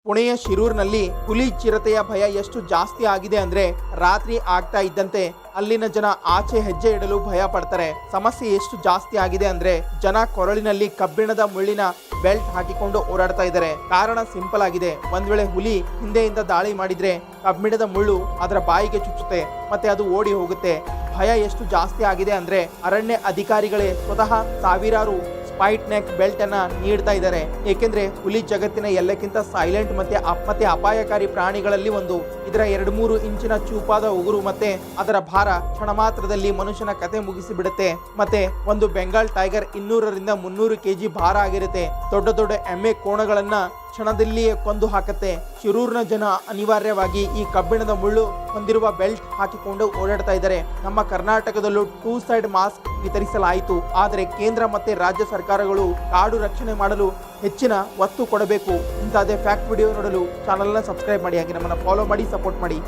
ಪುಣೆಯ ಶಿರೂರ್ನಲ್ಲಿ ಹುಲಿ ಚಿರತೆಯ ಭಯ ಎಷ್ಟು ಜಾಸ್ತಿ ಆಗಿದೆ ಅಂದ್ರೆ ರಾತ್ರಿ ಆಗ್ತಾ ಇದ್ದಂತೆ ಅಲ್ಲಿನ ಜನ ಆಚೆ ಹೆಜ್ಜೆ ಇಡಲು ಭಯ ಪಡ್ತಾರೆ. ಸಮಸ್ಯೆ ಎಷ್ಟು ಜಾಸ್ತಿ ಆಗಿದೆ ಅಂದ್ರೆ ಜನ ಕೊರಳಿನಲ್ಲಿ ಕಬ್ಬಿಣದ ಮುಳ್ಳಿನ ಬೆಲ್ಟ್ ಹಾಕಿಕೊಂಡು ಓಡಾಡ್ತಾ ಇದ್ದಾರೆ. ಕಾರಣ ಸಿಂಪಲ್ ಆಗಿದೆ. ಒಂದ್ ವೇಳೆ ಹುಲಿ ಹಿಂದೆಯಿಂದ ದಾಳಿ ಮಾಡಿದ್ರೆ ಕಬ್ಬಿಣದ ಮುಳ್ಳು ಅದರ ಬಾಯಿಗೆ ಚುಚ್ಚುತ್ತೆ ಮತ್ತೆ ಅದು ಓಡಿ ಹೋಗುತ್ತೆ. ಭಯ ಎಷ್ಟು ಜಾಸ್ತಿ ಆಗಿದೆ ಅಂದ್ರೆ ಅರಣ್ಯ ಅಧಿಕಾರಿಗಳೇ ಸ್ವತಃ ಸಾವಿರಾರು ಸ್ಪೈಟ್ ನೆಕ್ ಬೆಲ್ಟ್ ಅನ್ನ ನೀಡ್ತಾ ಇದ್ದಾರೆ. ಏಕೆಂದ್ರೆ ಹುಲಿ ಜಗತ್ತಿನ ಎಲ್ಲಕ್ಕಿಂತ ಸೈಲೆಂಟ್ ಮತ್ತೆ ಅಪಾಯಕಾರಿ ಪ್ರಾಣಿಗಳಲ್ಲಿ ಒಂದು. ಇದರ 2-3 ಇಂಚಿನ ಚೂಪಾದ ಉಗುರು ಮತ್ತೆ ಅದರ ಭಾರ ಕ್ಷಣ ಮಾತ್ರದಲ್ಲಿ ಮನುಷ್ಯನ ಕತೆ ಮುಗಿಸಿ ಬಿಡುತ್ತೆ. ಮತ್ತೆ ಒಂದು ಬೆಂಗಾಲ್ ಟೈಗರ್ 200ರಿಂದ 300 ಕೆಜಿ ಭಾರ ಆಗಿರುತ್ತೆ. ದೊಡ್ಡ ದೊಡ್ಡ ಎಮ್ಮೆ ಕೋಣಗಳನ್ನ ಕ್ಷಣದಲ್ಲಿಯೇ ಕೊಂದು ಹಾಕತ್ತೆ. ಶಿರೂರ್ನ ಜನ ಅನಿವಾರ್ಯವಾಗಿ ಈ ಕಬ್ಬಿಣದ ಮುಳ್ಳು ಹೊಂದಿರುವ ಬೆಲ್ಟ್ ಹಾಕಿಕೊಂಡು ಓಡಾಡ್ತಾ ಇದ್ದಾರೆ. ನಮ್ಮ ಕರ್ನಾಟಕದಲ್ಲೂ 2 ಸೈಡ್ ಮಾಸ್ಕ್ ವಿತರಿಸಲಾಯಿತು. ಆದರೆ ಕೇಂದ್ರ ಮತ್ತೆ ರಾಜ್ಯ ಸರ್ಕಾರಗಳು ಕಾಡು ರಕ್ಷಣೆ ಮಾಡಲು ಹೆಚ್ಚಿನ ಒತ್ತು ಕೊಡಬೇಕು. ಇಂಥದೇ ಫ್ಯಾಕ್ಟ್ ವಿಡಿಯೋ ನೋಡಲು ಚಾನಲ್ನ ಸಬ್ಸ್ಕ್ರೈಬ್ ಮಾಡಿ, ಹಾಗೆ ನಮ್ಮನ್ನು ಫಾಲೋ ಮಾಡಿ, ಸಪೋರ್ಟ್ ಮಾಡಿ.